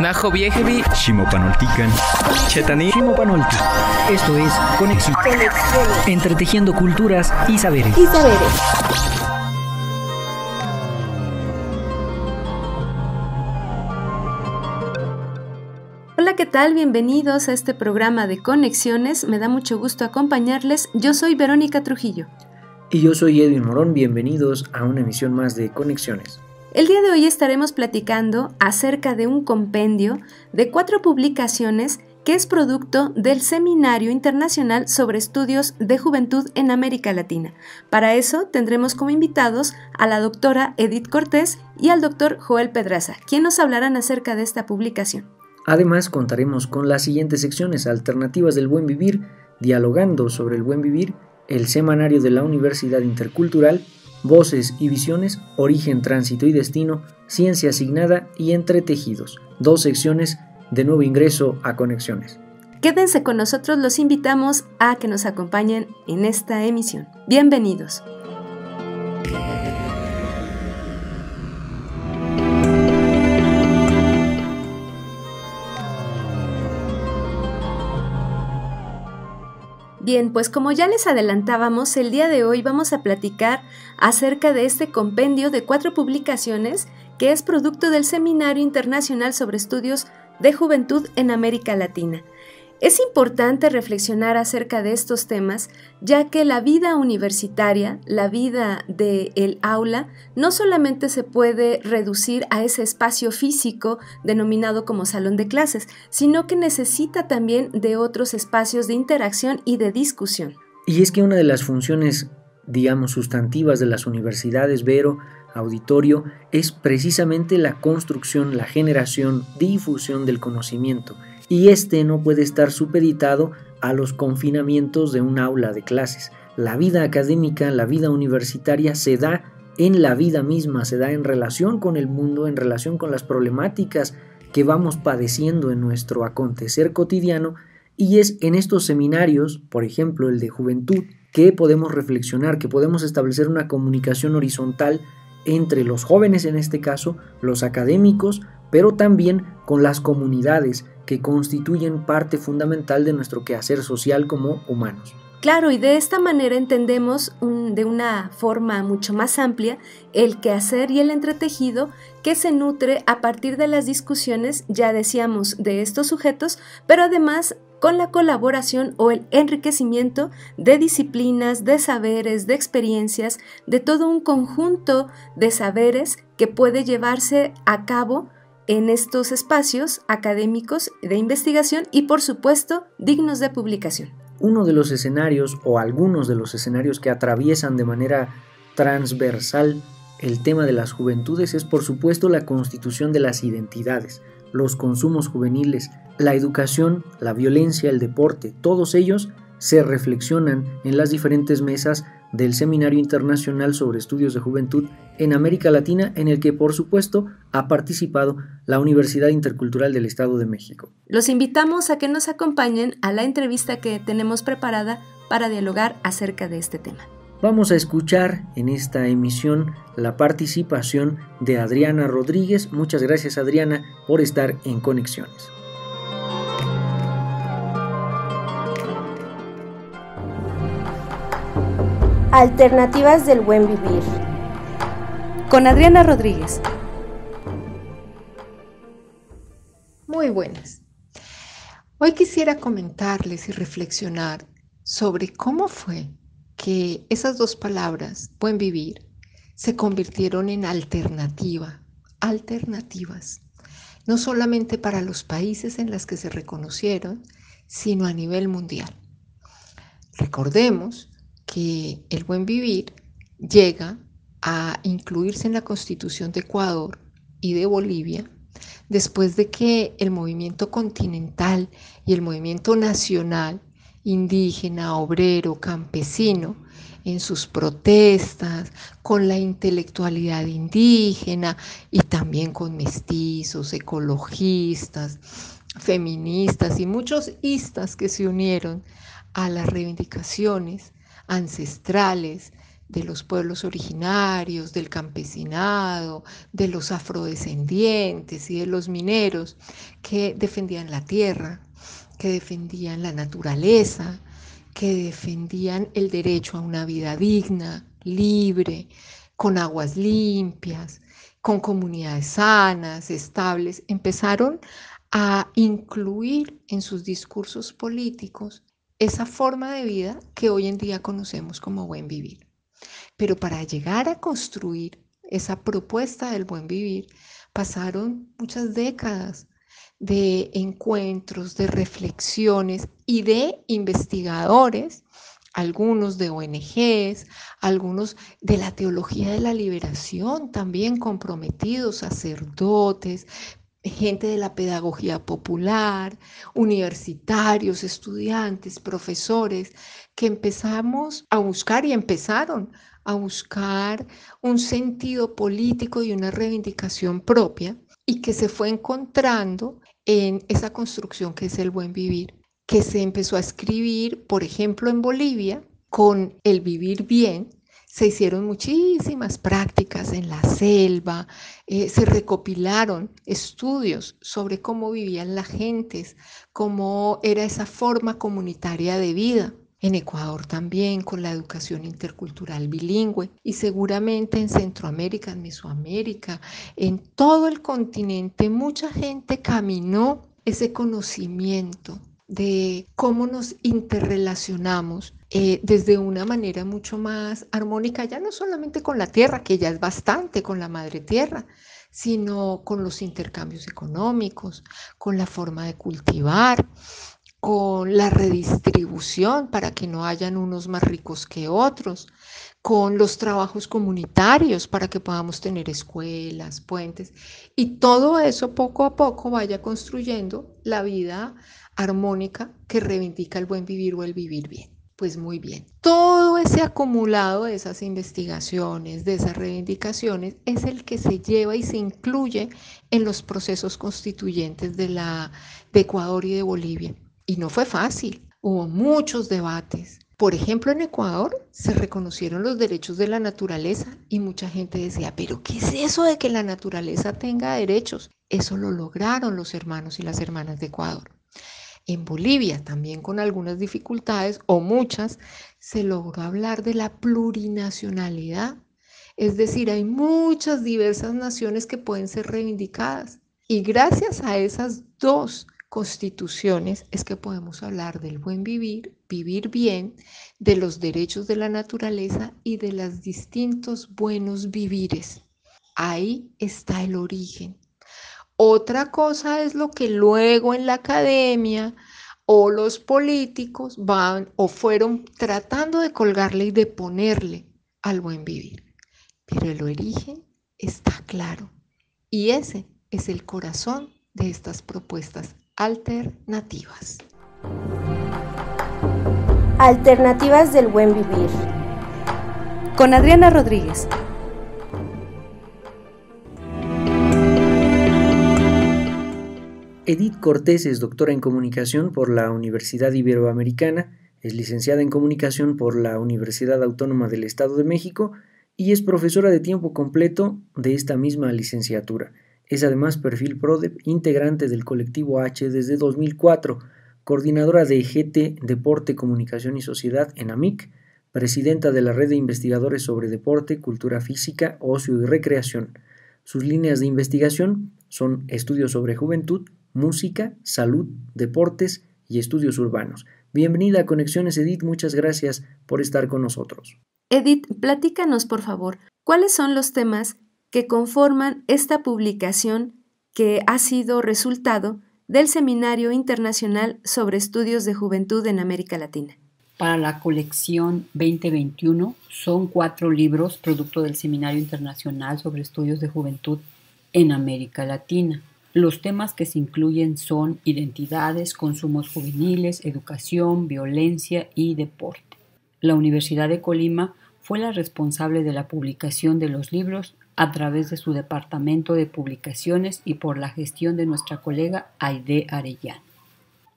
Najo Viejevi, Ximopanoltican, Chetani, Ximopanolti. Esto es Conexión. Entretejiendo culturas y saberes. Hola, ¿qué tal? Bienvenidos a este programa de Conexiones. Me da mucho gusto acompañarles. Yo soy Verónica Trujillo. Y yo soy Edwin Morón. Bienvenidos a una emisión más de Conexiones. El día de hoy estaremos platicando acerca de un compendio de 4 publicaciones que es producto del Seminario Internacional sobre Estudios de Juventud en América Latina. Para eso tendremos como invitados a la doctora Edith Cortés y al doctor Joel Pedraza, quienes nos hablarán acerca de esta publicación. Además, contaremos con las siguientes secciones: Alternativas del Buen Vivir, Dialogando sobre el Buen Vivir, el Semanario de la Universidad Intercultural, Voces y Visiones, Origen, Tránsito y Destino, Ciencia Asignada y Entretejidos. 2 secciones de nuevo ingreso a Conexiones. Quédense con nosotros, los invitamos a que nos acompañen en esta emisión. Bienvenidos. Bien, pues como ya les adelantábamos, el día de hoy vamos a platicar acerca de este compendio de 4 publicaciones que es producto del Seminario Internacional sobre Estudios de Juventud en América Latina. Es importante reflexionar acerca de estos temas, ya que la vida universitaria, la vida del aula, no solamente se puede reducir a ese espacio físico denominado como salón de clases, sino que necesita también de otros espacios de interacción y de discusión. Y es que una de las funciones, sustantivas de las universidades, Vero, auditorio, es precisamente la construcción, la generación, difusión del conocimiento. Y este no puede estar supeditado a los confinamientos de un aula de clases. La vida académica, la vida universitaria se da en la vida misma, se da en relación con el mundo, en relación con las problemáticas que vamos padeciendo en nuestro acontecer cotidiano, y es en estos seminarios, por ejemplo el de juventud, que podemos reflexionar, que podemos establecer una comunicación horizontal entre los jóvenes, en este caso, los académicos, pero también con las comunidades que constituyen parte fundamental de nuestro quehacer social como humanos. Claro, y de esta manera entendemos de una forma mucho más amplia el quehacer y el entretejido que se nutre a partir de las discusiones, ya decíamos, de estos sujetos, pero además con la colaboración o el enriquecimiento de disciplinas, de saberes, de experiencias, de todo un conjunto de saberes que puede llevarse a cabo en estos espacios académicos de investigación y, por supuesto, dignos de publicación. Uno de los escenarios, o algunos de los escenarios que atraviesan de manera transversal el tema de las juventudes, es por supuesto la constitución de las identidades, los consumos juveniles, la educación, la violencia, el deporte. Todos ellos se reflexionan en las diferentes mesas del Seminario Internacional sobre Estudios de Juventud en América Latina, en el que por supuesto ha participado la Universidad Intercultural del Estado de México. Los invitamos a que nos acompañen a la entrevista que tenemos preparada para dialogar acerca de este tema. Vamos a escuchar en esta emisión la participación de Adriana Rodríguez. Muchas gracias, Adriana, por estar en Conexiones. Alternativas del Buen Vivir. Con Adriana Rodríguez. Muy buenas. Hoy quisiera comentarles y reflexionar sobre cómo fue que esas 2 palabras, buen vivir, se convirtieron en alternativas, no solamente para los países en los que se reconocieron, sino a nivel mundial. Recordemos que el buen vivir llega a incluirse en la Constitución de Ecuador y de Bolivia después de que el movimiento continental y el movimiento nacional, indígena, obrero, campesino, en sus protestas, con la intelectualidad indígena y también con mestizos, ecologistas, feministas y muchos istas que se unieron a las reivindicaciones ancestrales de los pueblos originarios, del campesinado, de los afrodescendientes y de los mineros que defendían la tierra, que defendían la naturaleza, que defendían el derecho a una vida digna, libre, con aguas limpias, con comunidades sanas, estables. Empezaron a incluir en sus discursos políticos esa forma de vida que hoy en día conocemos como buen vivir. Pero para llegar a construir esa propuesta del buen vivir, pasaron muchas décadas de encuentros, de reflexiones y de investigadores, algunos de ONGs, algunos de la teología de la liberación también comprometidos, sacerdotes, gente de la pedagogía popular, universitarios, estudiantes, profesores, que empezamos a buscar y empezaron a buscar un sentido político y una reivindicación propia y que se fue encontrando en esa construcción que es el buen vivir, que se empezó a escribir, por ejemplo, en Bolivia, con el vivir bien. Se hicieron muchísimas prácticas en la selva, se recopilaron estudios sobre cómo vivían las gentes, cómo era esa forma comunitaria de vida. En Ecuador también, con la educación intercultural bilingüe, y seguramente en Centroamérica, en Mesoamérica, en todo el continente, mucha gente caminó ese conocimiento de cómo nos interrelacionamos desde una manera mucho más armónica, ya no solamente con la tierra, que ya es bastante, con la madre tierra, sino con los intercambios económicos, con la forma de cultivar, con la redistribución para que no hayan unos más ricos que otros, con los trabajos comunitarios para que podamos tener escuelas, puentes, y todo eso poco a poco vaya construyendo la vida armónica que reivindica el buen vivir o el vivir bien. Pues muy bien, todo ese acumulado de esas investigaciones, de esas reivindicaciones, es el que se lleva y se incluye en los procesos constituyentes de Ecuador y de Bolivia. Y no fue fácil, hubo muchos debates. Por ejemplo, en Ecuador se reconocieron los derechos de la naturaleza y mucha gente decía, ¿pero qué es eso de que la naturaleza tenga derechos? Eso lo lograron los hermanos y las hermanas de Ecuador. En Bolivia, también con algunas dificultades o muchas, se logró hablar de la plurinacionalidad. Es decir, hay muchas diversas naciones que pueden ser reivindicadas. Y gracias a esas dos constituciones es que podemos hablar del buen vivir, vivir bien, de los derechos de la naturaleza y de los distintos buenos vivires. Ahí está el origen. Otra cosa es lo que luego en la academia o los políticos van o fueron tratando de colgarle y de ponerle al buen vivir. Pero el origen está claro y ese es el corazón de estas propuestas alternativas. Alternativas del buen vivir. Con Adriana Rodríguez. Edith Cortés es doctora en comunicación por la Universidad Iberoamericana, es licenciada en comunicación por la Universidad Autónoma del Estado de México y es profesora de tiempo completo de esta misma licenciatura. Es además perfil PRODEP, integrante del colectivo H desde 2004, coordinadora de GT Deporte, Comunicación y Sociedad en AMIC, presidenta de la Red de Investigadores sobre Deporte, Cultura Física, Ocio y Recreación. Sus líneas de investigación son estudios sobre juventud, música, salud, deportes y estudios urbanos. Bienvenida a Conexiones, Edith, muchas gracias por estar con nosotros. Edith, platícanos por favor, ¿cuáles son los temas que conforman esta publicación que ha sido resultado del Seminario Internacional sobre Estudios de Juventud en América Latina? Para la colección 2021 son 4 libros producto del Seminario Internacional sobre Estudios de Juventud en América Latina. Los temas que se incluyen son identidades, consumos juveniles, educación, violencia y deporte. La Universidad de Colima fue la responsable de la publicación de los libros a través de su departamento de publicaciones y por la gestión de nuestra colega Aide Arellano.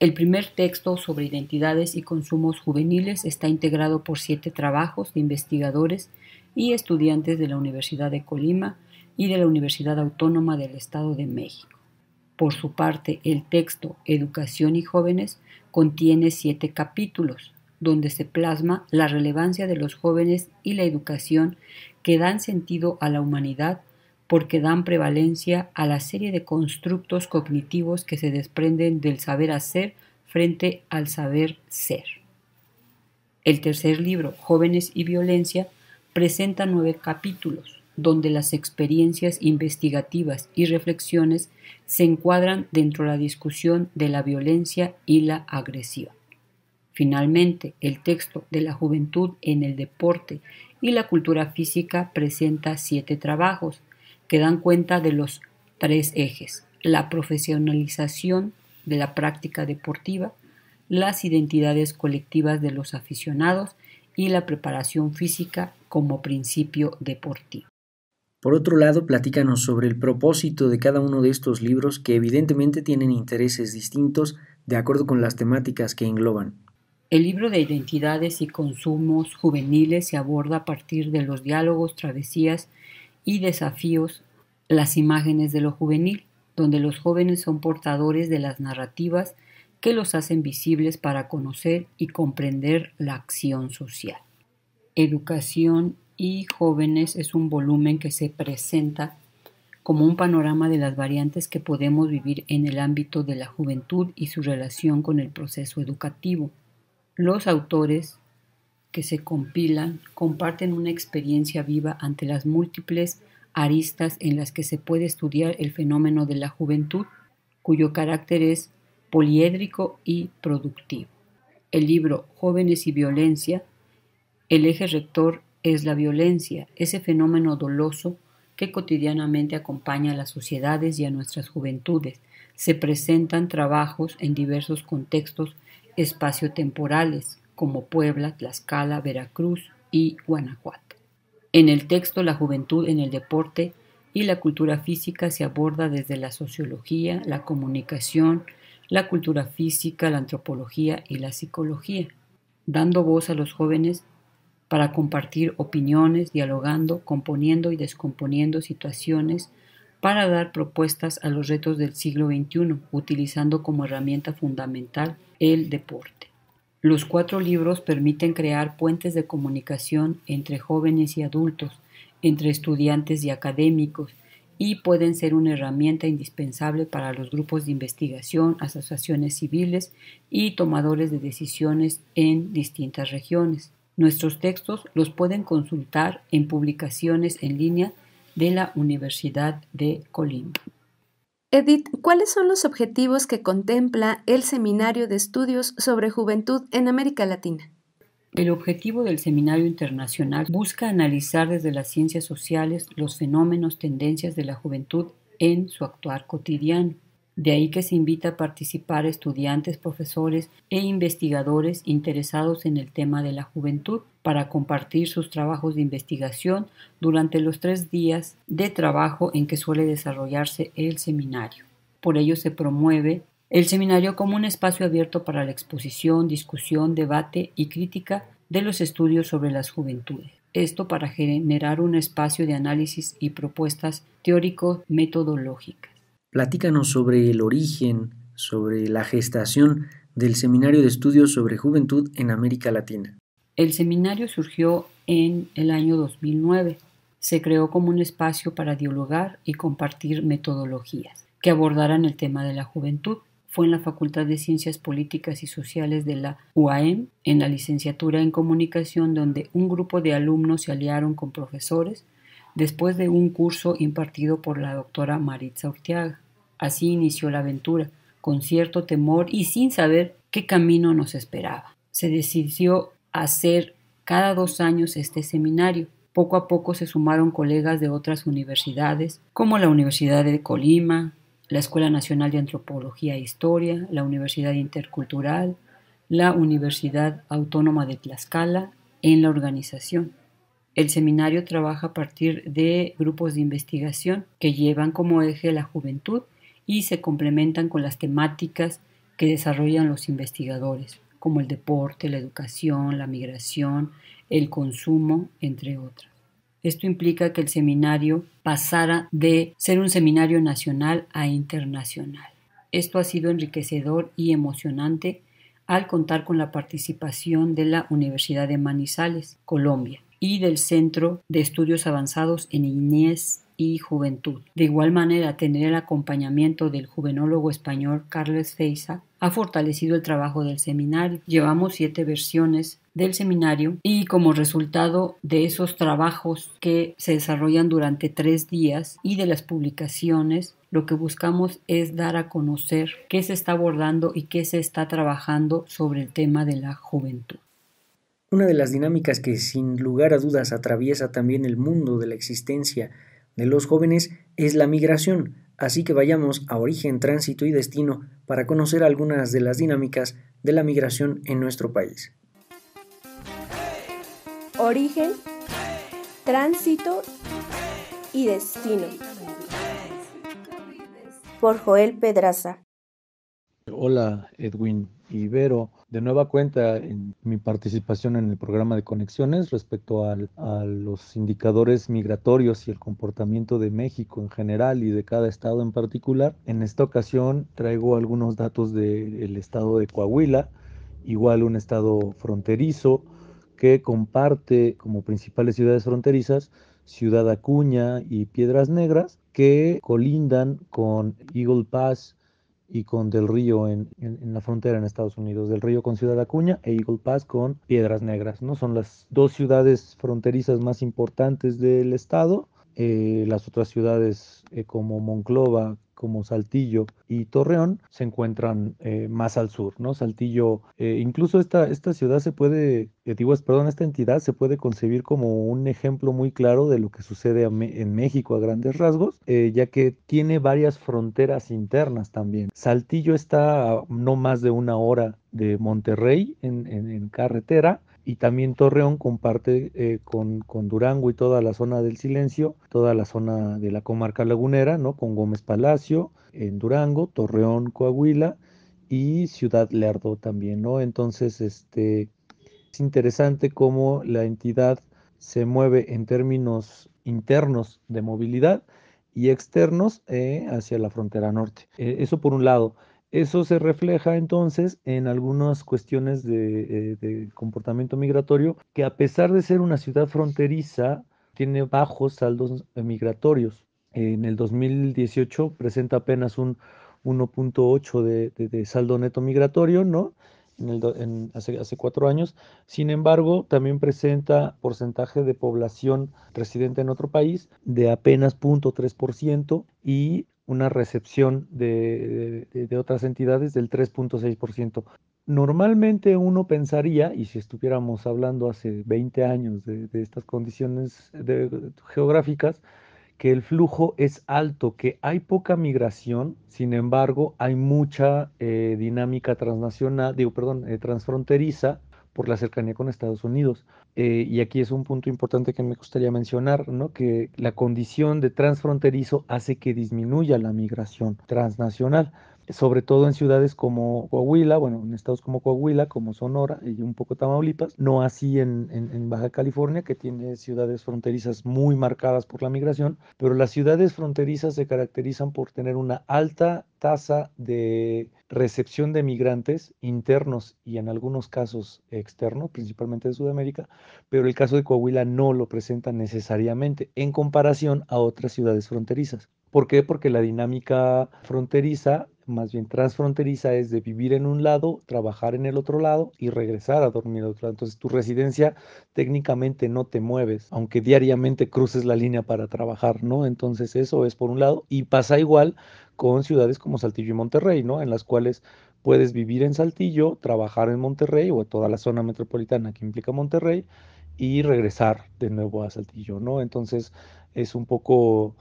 El primer texto sobre identidades y consumos juveniles está integrado por 7 trabajos de investigadores y estudiantes de la Universidad de Colima y de la Universidad Autónoma del Estado de México. Por su parte, el texto Educación y Jóvenes contiene 7 capítulos, donde se plasma la relevancia de los jóvenes y la educación que dan sentido a la humanidad porque dan prevalencia a la serie de constructos cognitivos que se desprenden del saber hacer frente al saber ser. El tercer libro, Jóvenes y Violencia, presenta 9 capítulos, donde las experiencias investigativas y reflexiones se encuadran dentro de la discusión de la violencia y la agresión. Finalmente, el texto de la juventud en el deporte y la cultura física presenta 7 trabajos que dan cuenta de los 3 ejes: la profesionalización de la práctica deportiva, las identidades colectivas de los aficionados y la preparación física como principio deportivo. Por otro lado, platícanos sobre el propósito de cada uno de estos libros que evidentemente tienen intereses distintos de acuerdo con las temáticas que engloban. El libro de identidades y consumos juveniles se aborda a partir de los diálogos, travesías y desafíos, las imágenes de lo juvenil, donde los jóvenes son portadores de las narrativas que los hacen visibles para conocer y comprender la acción social. Educación y Jóvenes es un volumen que se presenta como un panorama de las variantes que podemos vivir en el ámbito de la juventud y su relación con el proceso educativo. Los autores que se compilan comparten una experiencia viva ante las múltiples aristas en las que se puede estudiar el fenómeno de la juventud, cuyo carácter es poliédrico y productivo. El libro Jóvenes y Violencia, el eje rector es la violencia, ese fenómeno doloso que cotidianamente acompaña a las sociedades y a nuestras juventudes. Se presentan trabajos en diversos contextos espaciotemporales, como Puebla, Tlaxcala, Veracruz y Guanajuato. En el texto La juventud en el deporte y la cultura física se aborda desde la sociología, la comunicación, la cultura física, la antropología y la psicología, dando voz a los jóvenes para compartir opiniones, dialogando, componiendo y descomponiendo situaciones para dar propuestas a los retos del siglo XXI, utilizando como herramienta fundamental el deporte. Los 4 libros permiten crear puentes de comunicación entre jóvenes y adultos, entre estudiantes y académicos, y pueden ser una herramienta indispensable para los grupos de investigación, asociaciones civiles y tomadores de decisiones en distintas regiones. Nuestros textos los pueden consultar en publicaciones en línea de la Universidad de Colima. Edith, ¿cuáles son los objetivos que contempla el Seminario de Estudios sobre Juventud en América Latina? El objetivo del Seminario Internacional busca analizar desde las ciencias sociales los fenómenos, tendencias de la juventud en su actuar cotidiano. De ahí que se invita a participar estudiantes, profesores e investigadores interesados en el tema de la juventud para compartir sus trabajos de investigación durante los 3 días de trabajo en que suele desarrollarse el seminario. Por ello se promueve el seminario como un espacio abierto para la exposición, discusión, debate y crítica de los estudios sobre las juventudes. Esto para generar un espacio de análisis y propuestas teórico-metodológicas. Platícanos sobre el origen, sobre la gestación del Seminario de Estudios sobre Juventud en América Latina. El seminario surgió en el año 2009. Se creó como un espacio para dialogar y compartir metodologías que abordaran el tema de la juventud. Fue en la Facultad de Ciencias Políticas y Sociales de la UAM, en la licenciatura en Comunicación, donde un grupo de alumnos se aliaron con profesores después de un curso impartido por la doctora Maritza Urteaga. Así inició la aventura, con cierto temor y sin saber qué camino nos esperaba. Se decidió hacer cada 2 años este seminario. Poco a poco se sumaron colegas de otras universidades, como la Universidad de Colima, la Escuela Nacional de Antropología e Historia, la Universidad Intercultural, la Universidad Autónoma de Tlaxcala, en la organización. El seminario trabaja a partir de grupos de investigación que llevan como eje la juventud y se complementan con las temáticas que desarrollan los investigadores, como el deporte, la educación, la migración, el consumo, entre otras. Esto implica que el seminario pasara de ser un seminario nacional a internacional. Esto ha sido enriquecedor y emocionante al contar con la participación de la Universidad de Manizales, Colombia, y del Centro de Estudios Avanzados en Niñez y Juventud. De igual manera, tener el acompañamiento del juvenólogo español Carles Feiza ha fortalecido el trabajo del seminario. Llevamos 7 versiones del seminario y como resultado de esos trabajos que se desarrollan durante 3 días y de las publicaciones, lo que buscamos es dar a conocer qué se está abordando y qué se está trabajando sobre el tema de la juventud. Una de las dinámicas que sin lugar a dudas atraviesa también el mundo de la existencia de los jóvenes es la migración, así que vayamos a origen, tránsito y destino para conocer algunas de las dinámicas de la migración en nuestro país. Origen, tránsito y destino. Por Joel Pedraza. Hola Edwin y Vero, de nueva cuenta en mi participación en el programa de Conexiones respecto a los indicadores migratorios y el comportamiento de México en general y de cada estado en particular. En esta ocasión traigo algunos datos del estado de Coahuila, igual un estado fronterizo que comparte como principales ciudades fronterizas Ciudad Acuña y Piedras Negras, que colindan con Eagle Pass y con Del Río en la frontera en Estados Unidos. Del Río con Ciudad Acuña e Eagle Pass con Piedras Negras, ¿no? Son las 2 ciudades fronterizas más importantes del estado. Las otras ciudades como Monclova, como Saltillo y Torreón se encuentran más al sur, ¿no? Saltillo, incluso esta ciudad se puede, esta entidad se puede concebir como un ejemplo muy claro de lo que sucede en México a grandes rasgos, ya que tiene varias fronteras internas también. Saltillo está a no más de 1 hora de Monterrey en carretera, y también Torreón comparte con Durango y toda la zona del Silencio, toda la zona de la comarca lagunera, ¿no? Con Gómez Palacio en Durango, Torreón, Coahuila y Ciudad Lerdo también, ¿no? Entonces, es interesante cómo la entidad se mueve en términos internos de movilidad y externos hacia la frontera norte. Eso por un lado. Eso se refleja entonces en algunas cuestiones de comportamiento migratorio, que a pesar de ser una ciudad fronteriza, tiene bajos saldos migratorios. En el 2018 presenta apenas un 1.8 de saldo neto migratorio, ¿no? Hace 4 años. Sin embargo, también presenta porcentaje de población residente en otro país de apenas 0.3% y una recepción de otras entidades del 3.6%. Normalmente uno pensaría, y si estuviéramos hablando hace 20 años de estas condiciones geográficas, que el flujo es alto, que hay poca migración, sin embargo, hay mucha dinámica transnacional, transfronteriza por la cercanía con Estados Unidos. Y aquí es un punto importante que me gustaría mencionar, ¿no? Que la condición de transfronterizo hace que disminuya la migración transnacional, sobre todo en ciudades como Coahuila, bueno, en estados como Coahuila, como Sonora y un poco Tamaulipas, no así en Baja California, que tiene ciudades fronterizas muy marcadas por la migración, pero las ciudades fronterizas se caracterizan por tener una alta tasa de recepción de migrantes internos y en algunos casos externos, principalmente de Sudamérica, pero el caso de Coahuila no lo presenta necesariamente en comparación a otras ciudades fronterizas. ¿Por qué? Porque la dinámica fronteriza, más bien transfronteriza, es de vivir en un lado, trabajar en el otro lado y regresar a dormir al otro lado. Entonces tu residencia técnicamente no te mueves, aunque diariamente cruces la línea para trabajar, ¿no? Entonces eso es por un lado, y pasa igual con ciudades como Saltillo y Monterrey, ¿no? En las cuales puedes vivir en Saltillo, trabajar en Monterrey o en toda la zona metropolitana que implica Monterrey y regresar de nuevo a Saltillo, ¿no? Entonces es un poco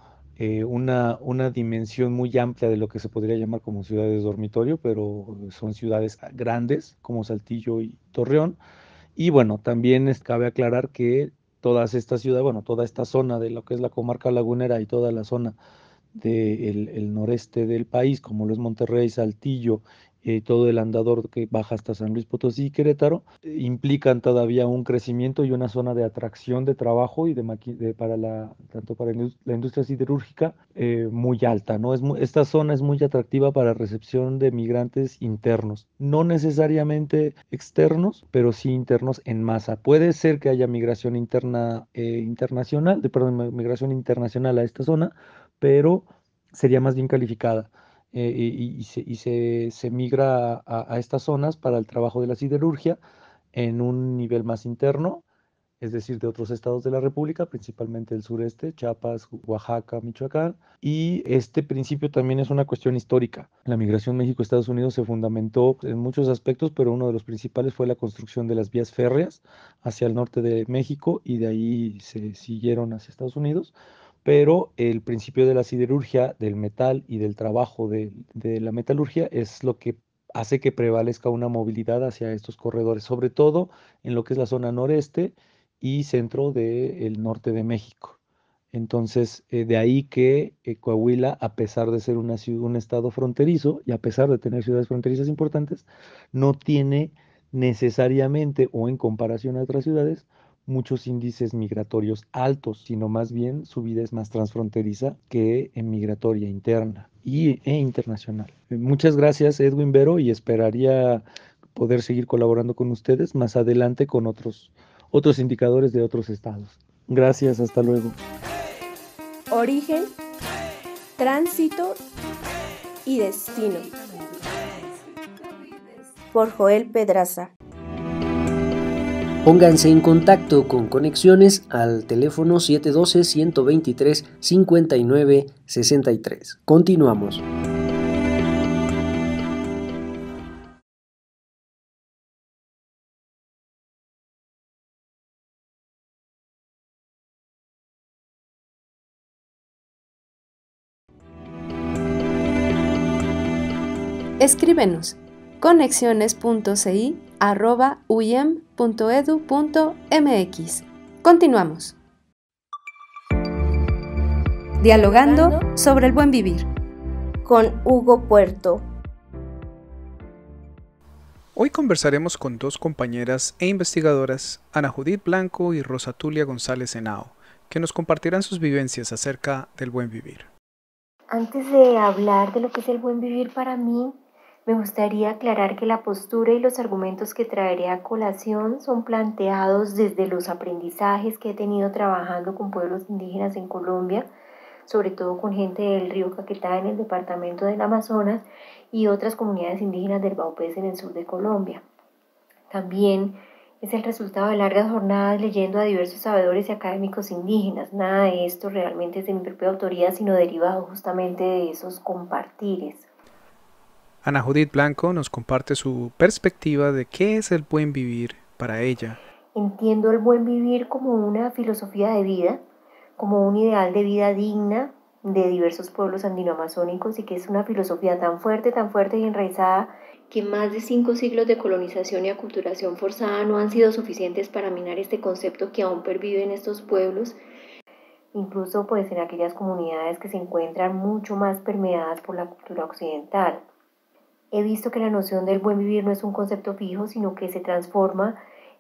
una dimensión muy amplia de lo que se podría llamar como ciudades dormitorio, pero son ciudades grandes como Saltillo y Torreón. Y bueno, también cabe aclarar que todas estas ciudades, bueno, toda esta zona de lo que es la comarca lagunera y toda la zona del el noreste del país, como lo es Monterrey, Saltillo todo el andador que baja hasta San Luis Potosí y Querétaro, implican todavía un crecimiento y una zona de atracción de trabajo y tanto para la industria siderúrgica muy alta, ¿no? Esta zona es muy atractiva para recepción de migrantes internos, no necesariamente externos, pero sí internos en masa. Puede ser que haya migración migración internacional a esta zona, pero sería más bien calificada. Se migra a estas zonas para el trabajo de la siderurgia en un nivel más interno, es decir, de otros estados de la República, principalmente el sureste, Chiapas, Oaxaca, Michoacán. Y este principio también es una cuestión histórica. La migración México-Estados Unidos se fundamentó en muchos aspectos, pero uno de los principales fue la construcción de las vías férreas hacia el norte de México y de ahí se siguieron hacia Estados Unidos. Pero el principio de la siderurgia, del metal y del trabajo de la metalurgia es lo que hace que prevalezca una movilidad hacia estos corredores, sobre todo en lo que es la zona noreste y centro del norte de México. Entonces, de ahí que Coahuila, a pesar de ser un estado fronterizo y a pesar de tener ciudades fronterizas importantes, no tiene necesariamente o en comparación a otras ciudades muchos índices migratorios altos, sino más bien su vida es más transfronteriza que migratoria interna e internacional. Muchas gracias, Edwin, Vero, y esperaría poder seguir colaborando con ustedes más adelante con otros indicadores de otros estados. Gracias, hasta luego. Origen, tránsito y destino. Por Joel Pedraza. Pónganse en contacto con Conexiones al teléfono 712-123-5963. Continuamos. Escríbenos conexiones.ci@uyem.edu.mx. Continuamos. Dialogando sobre el buen vivir. Con Hugo Puerto. Hoy conversaremos con dos compañeras e investigadoras, Ana Judith Blanco y Rosa Tulia González Henao, que nos compartirán sus vivencias acerca del buen vivir. Antes de hablar de lo que es el buen vivir para mí, me gustaría aclarar que la postura y los argumentos que traeré a colación son planteados desde los aprendizajes que he tenido trabajando con pueblos indígenas en Colombia, sobre todo con gente del río Caquetá en el departamento del Amazonas y otras comunidades indígenas del Baupés en el sur de Colombia. También es el resultado de largas jornadas leyendo a diversos sabedores y académicos indígenas. Nada de esto realmente es de mi propia autoría, sino derivado justamente de esos compartires. Ana Judith Blanco nos comparte su perspectiva de qué es el buen vivir para ella. Entiendo el buen vivir como una filosofía de vida, como un ideal de vida digna de diversos pueblos andino-amazónicos y que es una filosofía tan fuerte y enraizada que más de 5 siglos de colonización y aculturación forzada no han sido suficientes para minar este concepto que aún pervive en estos pueblos, incluso pues en aquellas comunidades que se encuentran mucho más permeadas por la cultura occidental. He visto que la noción del buen vivir no es un concepto fijo, sino que se transforma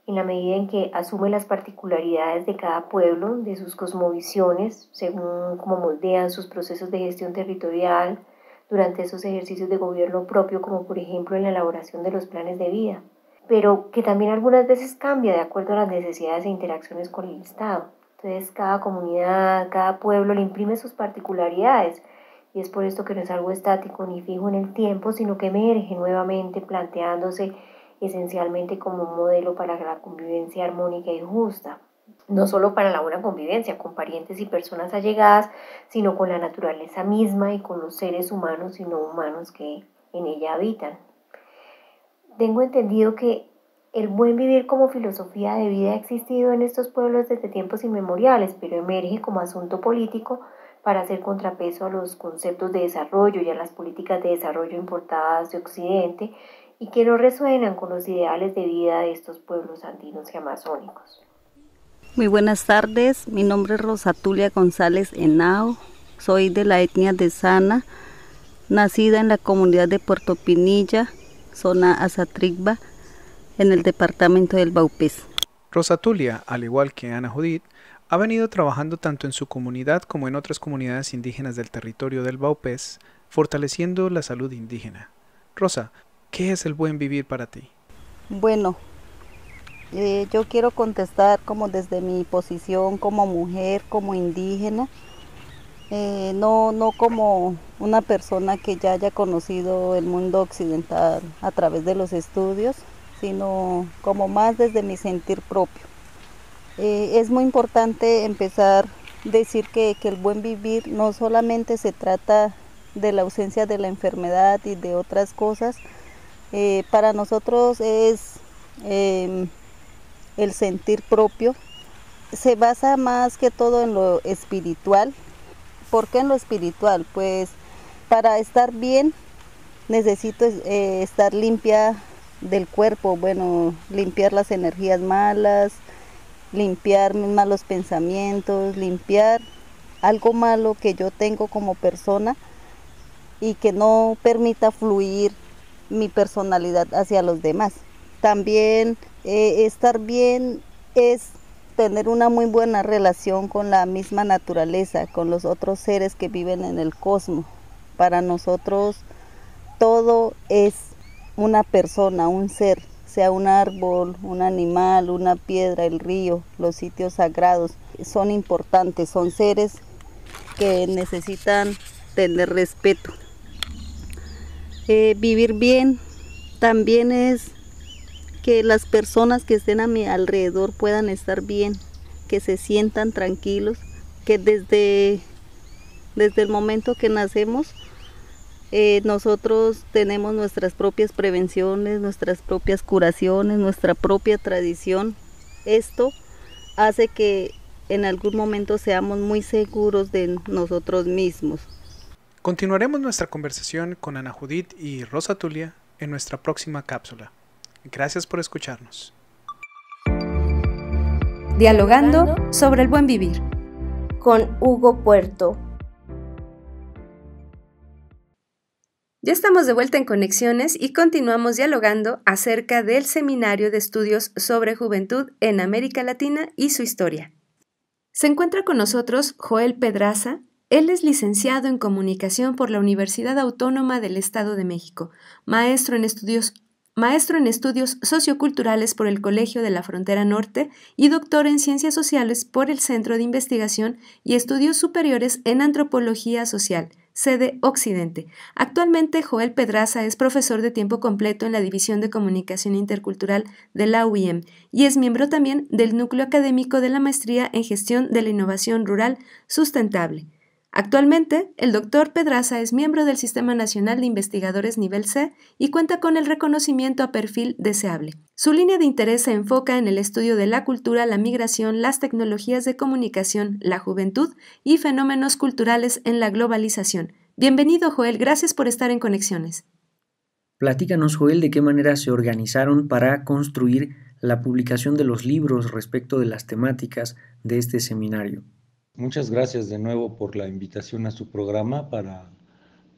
en la medida en que asume las particularidades de cada pueblo, de sus cosmovisiones, según cómo moldean sus procesos de gestión territorial durante esos ejercicios de gobierno propio, como por ejemplo en la elaboración de los planes de vida, pero que también algunas veces cambia de acuerdo a las necesidades e interacciones con el Estado. Entonces cada comunidad, cada pueblo le imprime sus particularidades, y es por esto que no es algo estático ni fijo en el tiempo, sino que emerge nuevamente planteándose esencialmente como un modelo para la convivencia armónica y justa. No solo para la buena convivencia con parientes y personas allegadas, sino con la naturaleza misma y con los seres humanos y no humanos que en ella habitan. Tengo entendido que el buen vivir como filosofía de vida ha existido en estos pueblos desde tiempos inmemoriales, pero emerge como asunto político para hacer contrapeso a los conceptos de desarrollo y a las políticas de desarrollo importadas de Occidente y que no resuenan con los ideales de vida de estos pueblos andinos y amazónicos. Muy buenas tardes, mi nombre es Rosa Tulia González Henao, soy de la etnia de Sana, nacida en la comunidad de Puerto Pinilla, zona Azatrigba, en el departamento del Baupés. Rosatulia, al igual que Ana Judith, ha venido trabajando tanto en su comunidad como en otras comunidades indígenas del territorio del Baupés, fortaleciendo la salud indígena. Rosa, ¿qué es el buen vivir para ti? Bueno, yo quiero contestar como desde mi posición como mujer, como indígena, no como una persona que ya haya conocido el mundo occidental a través de los estudios, sino como más desde mi sentir propio. Es muy importante empezar a decir que el buen vivir no solamente se trata de la ausencia de la enfermedad y de otras cosas. Para nosotros es el sentir propio. Se basa más que todo en lo espiritual. ¿Por qué en lo espiritual? Pues para estar bien necesito estar limpia del cuerpo, bueno, limpiar las energías malas, limpiar mis malos pensamientos, limpiar algo malo que yo tengo como persona y que no permita fluir mi personalidad hacia los demás. También estar bien es tener una muy buena relación con la misma naturaleza, con los otros seres que viven en el cosmos. Para nosotros todo es una persona, un ser, sea un árbol, un animal, una piedra, el río, los sitios sagrados. Son importantes, son seres que necesitan tener respeto. Vivir bien también es que las personas que estén a mi alrededor puedan estar bien, que se sientan tranquilos, que desde el momento que nacemos nosotros tenemos nuestras propias prevenciones, nuestras propias curaciones, nuestra propia tradición. Esto hace que en algún momento seamos muy seguros de nosotros mismos. Continuaremos nuestra conversación con Ana Judith y Rosatulia en nuestra próxima cápsula. Gracias por escucharnos. Dialogando sobre el buen vivir. Con Hugo Puerto. Ya estamos de vuelta en Conexiones y continuamos dialogando acerca del Seminario de Estudios sobre Juventud en América Latina y su historia. Se encuentra con nosotros Joel Pedraza. Él es licenciado en Comunicación por la Universidad Autónoma del Estado de México, maestro en estudios socioculturales por el Colegio de la Frontera Norte y doctor en Ciencias Sociales por el Centro de Investigación y Estudios Superiores en Antropología Social, sede Occidente. Actualmente, Joel Pedraza es profesor de tiempo completo en la División de Comunicación Intercultural de la UIM y es miembro también del Núcleo Académico de la Maestría en Gestión de la Innovación Rural Sustentable. Actualmente, el Dr. Pedraza es miembro del Sistema Nacional de Investigadores Nivel C y cuenta con el reconocimiento a perfil deseable. Su línea de interés se enfoca en el estudio de la cultura, la migración, las tecnologías de comunicación, la juventud y fenómenos culturales en la globalización. Bienvenido, Joel, gracias por estar en Conexiones. Platícanos, Joel, de qué manera se organizaron para construir la publicación de los libros respecto de las temáticas de este seminario. Muchas gracias de nuevo por la invitación a su programa para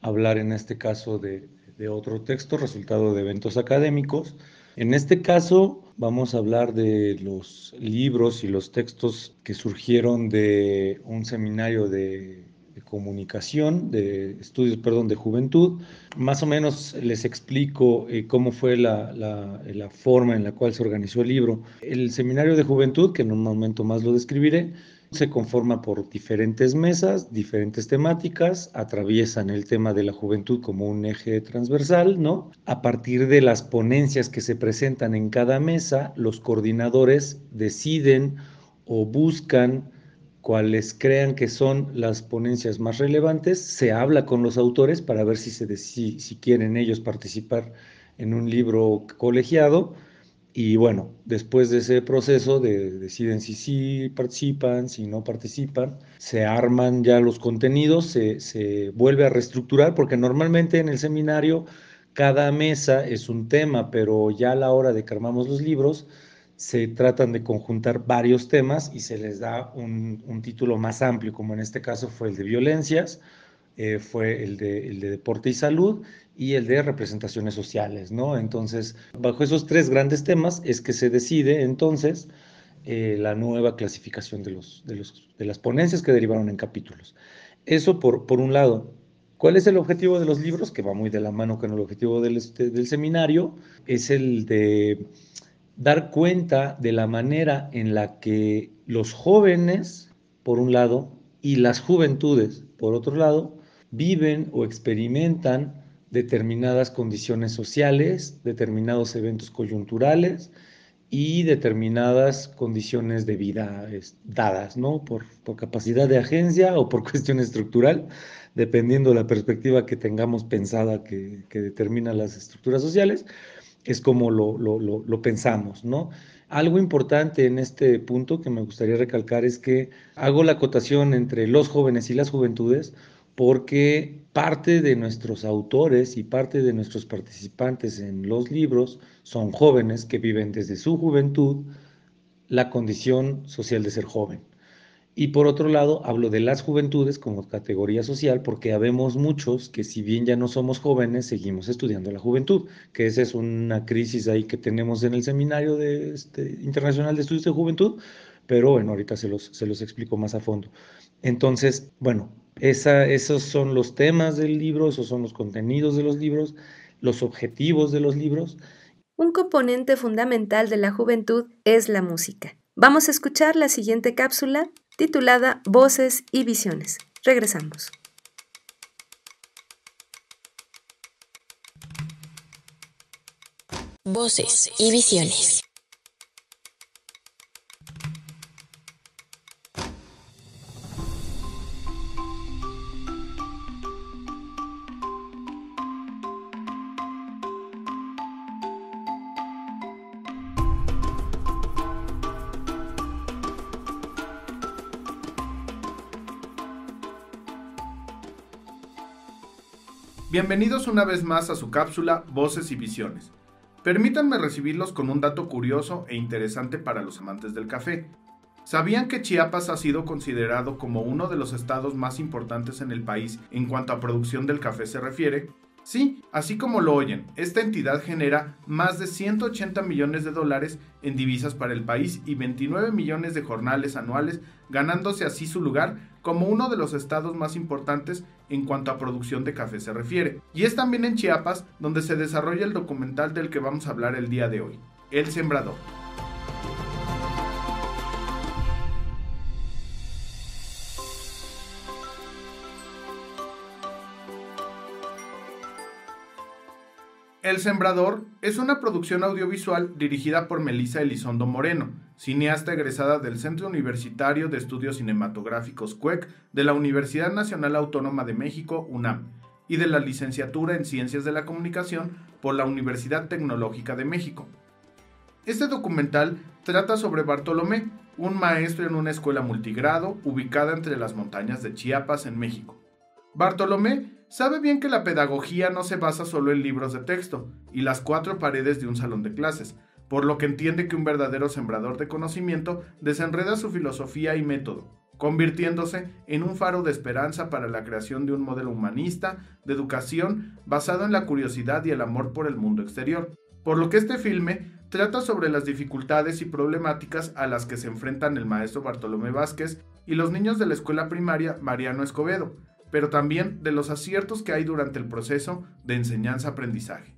hablar en este caso de otro texto, resultado de eventos académicos. En este caso vamos a hablar de los libros y los textos que surgieron de un seminario de comunicación, de estudios, de juventud. Más o menos les explico cómo fue la forma en la cual se organizó el libro. El seminario de juventud, que en un momento más lo describiré, se conforma por diferentes mesas, diferentes temáticas, atraviesan el tema de la juventud como un eje transversal, ¿no? A partir de las ponencias que se presentan en cada mesa, los coordinadores deciden o buscan cuáles crean que son las ponencias más relevantes, se habla con los autores para ver si quieren ellos participar en un libro colegiado. Y bueno, después de ese proceso deciden si sí participan, si no participan, se arman ya los contenidos, se vuelve a reestructurar, porque normalmente en el seminario cada mesa es un tema, pero ya a la hora de que armamos los libros, se tratan de conjuntar varios temas y se les da un título más amplio, como en este caso fue el de violencias, fue el de deporte y salud y el de representaciones sociales, ¿no? Entonces, bajo esos 3 grandes temas es que se decide entonces la nueva clasificación de las ponencias que derivaron en capítulos. Eso por un lado. ¿Cuál es el objetivo de los libros? Que va muy de la mano con el objetivo del seminario, es el de dar cuenta de la manera en la que los jóvenes, por un lado, y las juventudes, por otro lado, viven o experimentan determinadas condiciones sociales, determinados eventos coyunturales y determinadas condiciones de vida dadas, ¿no? Por capacidad de agencia o por cuestión estructural, dependiendo de la perspectiva que tengamos pensada que determina las estructuras sociales, es como lo pensamos, ¿no? Algo importante en este punto que me gustaría recalcar es que hago la acotación entre los jóvenes y las juventudes porque parte de nuestros autores y parte de nuestros participantes en los libros son jóvenes que viven desde su juventud la condición social de ser joven. Y por otro lado, hablo de las juventudes como categoría social porque habemos muchos que si bien ya no somos jóvenes, seguimos estudiando la juventud, que esa es una crisis ahí que tenemos en el Seminario Internacional de Estudios de Juventud, pero bueno, ahorita se los explico más a fondo. Entonces, bueno, esos son los temas del libro, esos son los contenidos de los libros, los objetivos de los libros. Un componente fundamental de la juventud es la música. Vamos a escuchar la siguiente cápsula titulada Voces y Visiones. Regresamos. Voces y Visiones. Bienvenidos una vez más a su cápsula Voces y Visiones. Permítanme recibirlos con un dato curioso e interesante para los amantes del café. ¿Sabían que Chiapas ha sido considerado como uno de los estados más importantes en el país en cuanto a producción del café se refiere? Sí, así como lo oyen, esta entidad genera más de 180 millones de dólares en divisas para el país y 29 millones de jornales anuales, ganándose así su lugar como uno de los estados más importantes en cuanto a producción de café se refiere. Y es también en Chiapas donde se desarrolla el documental del que vamos a hablar el día de hoy, El Sembrador. El Sembrador es una producción audiovisual dirigida por Melissa Elizondo Moreno, cineasta egresada del Centro Universitario de Estudios Cinematográficos CUEC de la Universidad Nacional Autónoma de México, UNAM, y de la licenciatura en Ciencias de la Comunicación por la Universidad Tecnológica de México. Este documental trata sobre Bartolomé, un maestro en una escuela multigrado ubicada entre las montañas de Chiapas, en México. Bartolomé sabe bien que la pedagogía no se basa solo en libros de texto y las 4 paredes de un salón de clases, por lo que entiende que un verdadero sembrador de conocimiento desenreda su filosofía y método, convirtiéndose en un faro de esperanza para la creación de un modelo humanista de educación basado en la curiosidad y el amor por el mundo exterior. Por lo que este filme trata sobre las dificultades y problemáticas a las que se enfrentan el maestro Bartolomé Vázquez y los niños de la escuela primaria Mariano Escobedo, pero también de los aciertos que hay durante el proceso de enseñanza-aprendizaje.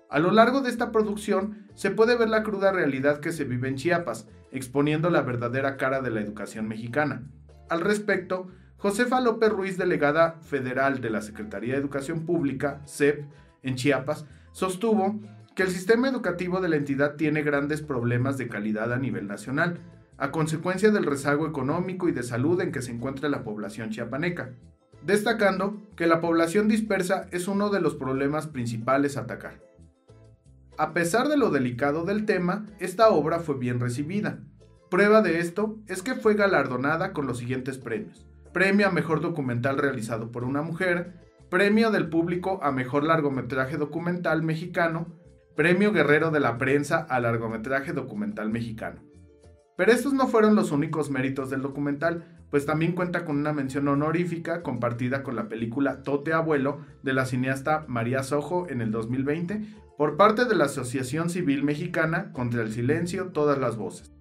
A lo largo de esta producción se puede ver la cruda realidad que se vive en Chiapas, exponiendo la verdadera cara de la educación mexicana. Al respecto, Josefa López Ruiz, delegada federal de la Secretaría de Educación Pública, SEP, en Chiapas, sostuvo que el sistema educativo de la entidad tiene grandes problemas de calidad a nivel nacional, a consecuencia del rezago económico y de salud en que se encuentra la población chiapaneca, destacando que la población dispersa es uno de los problemas principales a atacar. A pesar de lo delicado del tema, esta obra fue bien recibida. Prueba de esto es que fue galardonada con los siguientes premios: Premio a Mejor Documental realizado por una mujer, Premio del Público a Mejor Largometraje Documental Mexicano, Premio Guerrero de la Prensa a Largometraje Documental Mexicano. Pero estos no fueron los únicos méritos del documental, pues también cuenta con una mención honorífica compartida con la película Tote Abuelo de la cineasta María Sojo en el 2020 por parte de la Asociación Civil Mexicana contra el Silencio, Todas las Voces.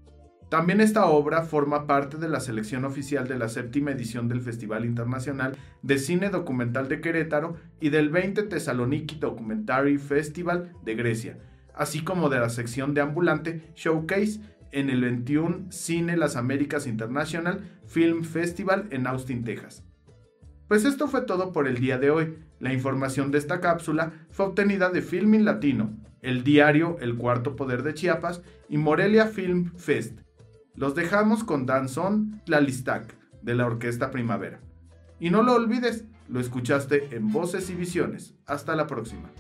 También esta obra forma parte de la selección oficial de la 7ª edición del Festival Internacional de Cine Documental de Querétaro y del 20 Thessaloniki Documentary Festival de Grecia, así como de la sección de ambulante Showcase en el 21 Cine Las Américas International Film Festival en Austin, Texas. Pues esto fue todo por el día de hoy. La información de esta cápsula fue obtenida de Filmin Latino, el diario El Cuarto Poder de Chiapas y Morelia Film Fest. Los dejamos con Danzón Tlalistac de la Orquesta Primavera. Y no lo olvides, lo escuchaste en Voces y Visiones. Hasta la próxima.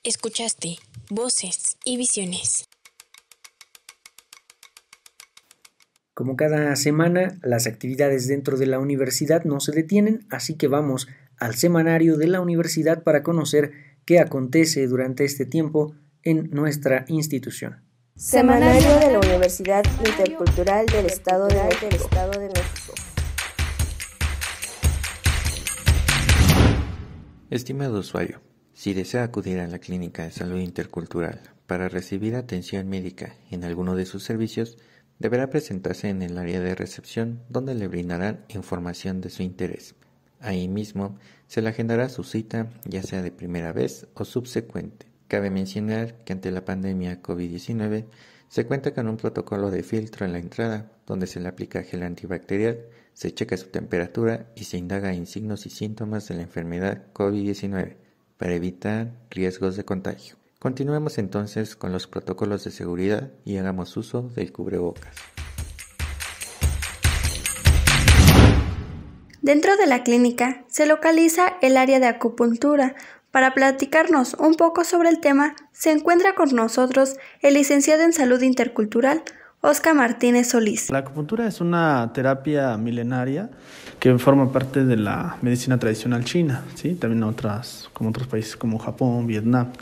Escuchaste Voces y Visiones. Como cada semana, las actividades dentro de la universidad no se detienen, así que vamos al semanario de la universidad para conocer qué acontece durante este tiempo en nuestra institución. Semanario de la Universidad Intercultural del Estado de México. Estimado usuario, si desea acudir a la Clínica de Salud Intercultural para recibir atención médica en alguno de sus servicios, deberá presentarse en el área de recepción donde le brindarán información de su interés. Ahí mismo se le agendará su cita, ya sea de primera vez o subsecuente. Cabe mencionar que ante la pandemia COVID-19 se cuenta con un protocolo de filtro en la entrada donde se le aplica gel antibacterial, se checa su temperatura y se indaga en signos y síntomas de la enfermedad COVID-19 para evitar riesgos de contagio. Continuemos entonces con los protocolos de seguridad y hagamos uso del cubrebocas. Dentro de la clínica se localiza el área de acupuntura. Para platicarnos un poco sobre el tema, se encuentra con nosotros el licenciado en Salud Intercultural, Oscar Martínez Solís. La acupuntura es una terapia milenaria que forma parte de la medicina tradicional china, ¿sí? También otros países como Japón, Vietnam.